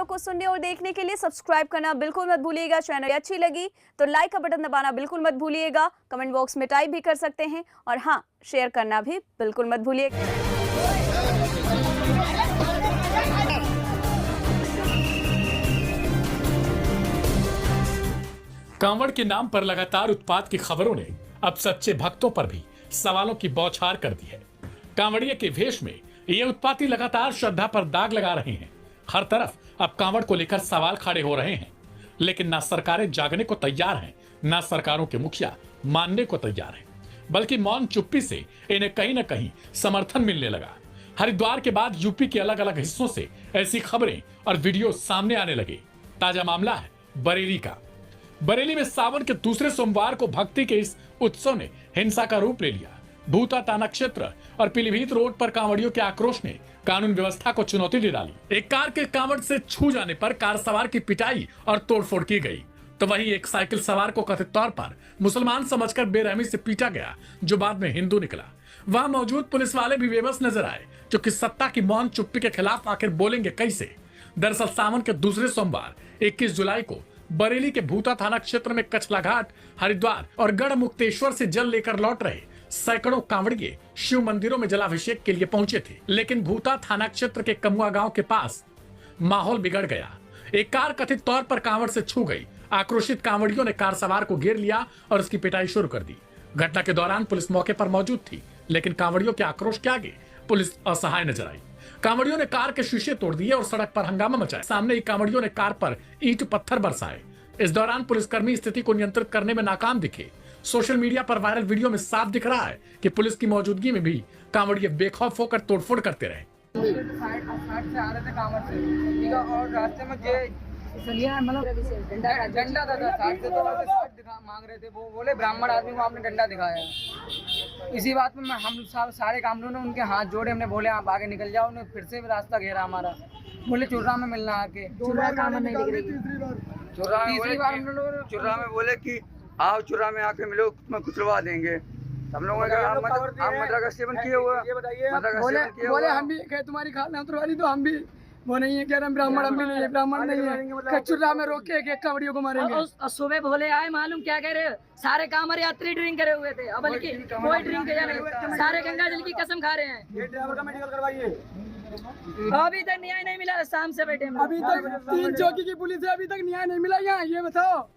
को सुनने और देखने के लिए सब्सक्राइब करना बिल्कुल मत भूलिएगा। चैनल अच्छी लगी तो लाइक का बटन दबाना बिल्कुल मत भूलिएगा। कमेंट बॉक्स में टाइप भी कर सकते हैं और हाँ, शेयर करना भी बिल्कुल मत भूलिएगा। कांवड़ के नाम पर लगातार उत्पात की खबरों ने अब सच्चे भक्तों पर भी सवालों की बौछार कर दी है। कांवड़िये के भेष में ये उत्पाती लगातार श्रद्धा पर दाग लगा रहे हैं। हर तरफ अब कांवड़ को लेकर सवाल खड़े हो रहे हैं, लेकिन ना सरकारें जागने को तैयार हैं, ना सरकारों के मुखिया मानने को तैयार हैं, बल्कि मौन चुप्पी से इन्हें कहीं न कहीं समर्थन मिलने लगा। हरिद्वार के बाद यूपी के अलग अलग हिस्सों से ऐसी खबरें और वीडियो सामने आने लगे। ताजा मामला है बरेली का। बरेली में सावन के दूसरे सोमवार को भक्ति के इस उत्सव ने हिंसा का रूप ले लिया। भूता थाना क्षेत्र और पीलीभीत रोड पर कांवड़ियों के आक्रोश ने कानून व्यवस्था को चुनौती दे डाली। एक कार के कांवड़ से छू जाने पर कार सवार की पिटाई और तोड़फोड़ की गई, तो वहीं एक साइकिल सवार को कथित तौर पर मुसलमान समझकर बेरहमी से पीटा गया, जो बाद में हिंदू निकला। वहां मौजूद पुलिस वाले भी बेबस नजर आए, जो कि सत्ता की मौन चुप्पी के खिलाफ आखिर बोलेंगे कैसे। दरअसल सावन के दूसरे सोमवार 21 जुलाई को बरेली के भूता थाना क्षेत्र में कछला घाट, हरिद्वार और गढ़ मुक्तेश्वर से जल लेकर लौट रहे सैकड़ों कांवड़िये शिव मंदिरों में जलाभिषेक के लिए पहुंचे थे। लेकिन भूता थाना क्षेत्र के कमुआ गांव के पास माहौल बिगड़ गया। एक कार कथित तौर पर कांवड़ से छू गई। आक्रोशित कांवड़ियों ने कार सवार को घेर लिया और उसकी पिटाई शुरू कर दी। घटना के दौरान पुलिस मौके पर मौजूद थी, लेकिन कांवड़ियों के आक्रोश के आगे पुलिस असहाय नजर आई। कांवड़ियों ने कार के शीशे तोड़ दिए और सड़क पर हंगामा मचाया। सामने ही कांवड़ियों ने कार पर ईंट पत्थर बरसाए। इस दौरान पुलिसकर्मी स्थिति को नियंत्रित करने में नाकाम दिखे। सोशल मीडिया पर वायरल वीडियो में साफ दिख रहा है कि पुलिस की मौजूदगी में भी कांवड़िये बेखौफ होकर तोड़फोड़ करते रहे। साइड से आ रहे थे कांवड़ से, ठीक है, और रास्ते में डंडा था साइड से, तो मांग रहे थे। वो बोले ब्राह्मण आदमी को आपने डंडा दिखाया। इसी बात में हम सारे कामड़ियों ने उनके हाथ जोड़े। हमने बोले आप आगे निकल जाओ। उन्होंने फिर से रास्ता घेरा हमारा। बोले चुर्रा में मिलना आके। चुर्रा में बोले कि आओ चुर्रा में आके मिलो, मैं कुचलवा देंगे। हम लोगों ने कहा आप मदरा का सेवन किए हुआ। बोले हम भी तुम्हारी खाना उतरवाली, तो हम भी वो नहीं है, कह रहे ब्राह्मण हम भी नहीं है, ब्राह्मण नहीं है। कचुर्रा में रोक के एक कांवड़ियों को मारेंगे। और सुबह भोले आए, मालूम क्या कह रहे, सारे कांवड़ यात्री ड्रिंक करे हुए थे। अब बल्कि कोई ड्रिंक नहीं, सारे गंगा जल की कसम खा रहे हैं। ड्राइवर का मेडिकल करवाइए। अभी तक न्याय नहीं मिला। शाम से बैठे अभी तक 3 चौकी की पुलिस है, अभी तक न्याय नहीं मिला। यहाँ ये बताओ।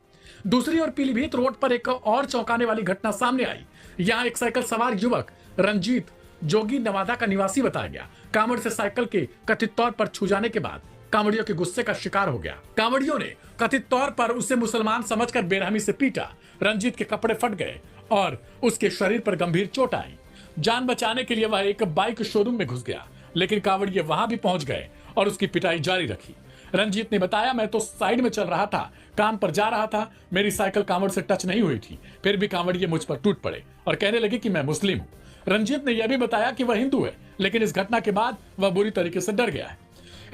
दूसरी ओर पीलीभीत रोड पर एक और चौंकाने वाली घटना सामने आई। यहाँ एक साइकिल सवार युवक रंजीत जोगी नवादा का निवासी बताया गया। कांवड़ से साइकिल के कथित तौर पर छू जाने के बाद कांवड़ियों के गुस्से का शिकार हो गया। कांवड़ियों ने कथित तौर पर उसे मुसलमान समझकर बेरहमी से पीटा। रंजीत के कपड़े फट गए और उसके शरीर पर गंभीर चोट आई। जान बचाने के लिए वह एक बाइक शोरूम में घुस गया, लेकिन कांवड़िये वहां भी पहुंच गए और उसकी पिटाई जारी रखी। रंजीत ने बताया, मैं तो साइड में चल रहा था, काम पर जा रहा था, मेरी साइकिल कांवड़ से टच नहीं हुई थी। फिर भी कांवड़िये मुझ पर टूट पड़े और कहने लगे कि मैं मुस्लिम हूँ। रंजीत ने यह भी बताया कि वह हिंदू है, लेकिन इस घटना के बाद वह बुरी तरीके से डर गया है।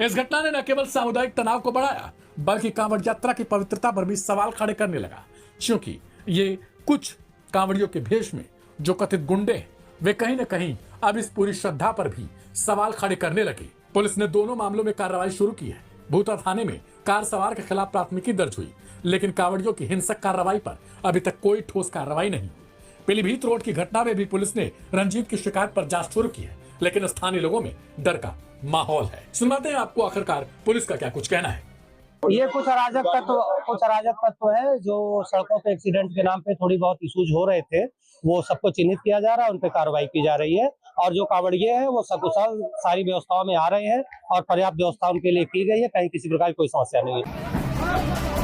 इस घटना ने न केवल सामुदायिक तनाव को बढ़ाया, बल्कि कांवड़ यात्रा की पवित्रता पर भी सवाल खड़े करने लगा, क्योंकि ये कुछ कांवड़ियों के भेष में जो कथित गुंडे हैं, वे कहीं न कहीं अब इस पूरी श्रद्धा पर भी सवाल खड़े करने लगे। पुलिस ने दोनों मामलों में कार्रवाई शुरू की है। भूता थाने में कार सवार के खिलाफ प्राथमिकी दर्ज हुई, लेकिन कांवड़ियों की हिंसक कार्रवाई पर अभी तक कोई ठोस कार्रवाई नहीं। पीलीभीत रोड की घटना में भी पुलिस ने रंजीत की शिकायत पर जांच शुरू की है, लेकिन स्थानीय लोगों में डर का माहौल है। सुनवाते हैं आपको आखिरकार पुलिस का क्या कुछ कहना है। ये कुछ अराजक तत्व है जो सड़कों पे एक्सीडेंट के नाम पे थोड़ी बहुत इशूज हो रहे थे, वो सबको चिन्हित किया जा रहा है, उन पे कार्रवाई की जा रही है। और जो कांवड़िये हैं वो सकुशल सारी व्यवस्थाओं में आ रहे हैं और पर्याप्त व्यवस्था उनके लिए की गई है। कहीं किसी प्रकार की कोई समस्या नहीं है।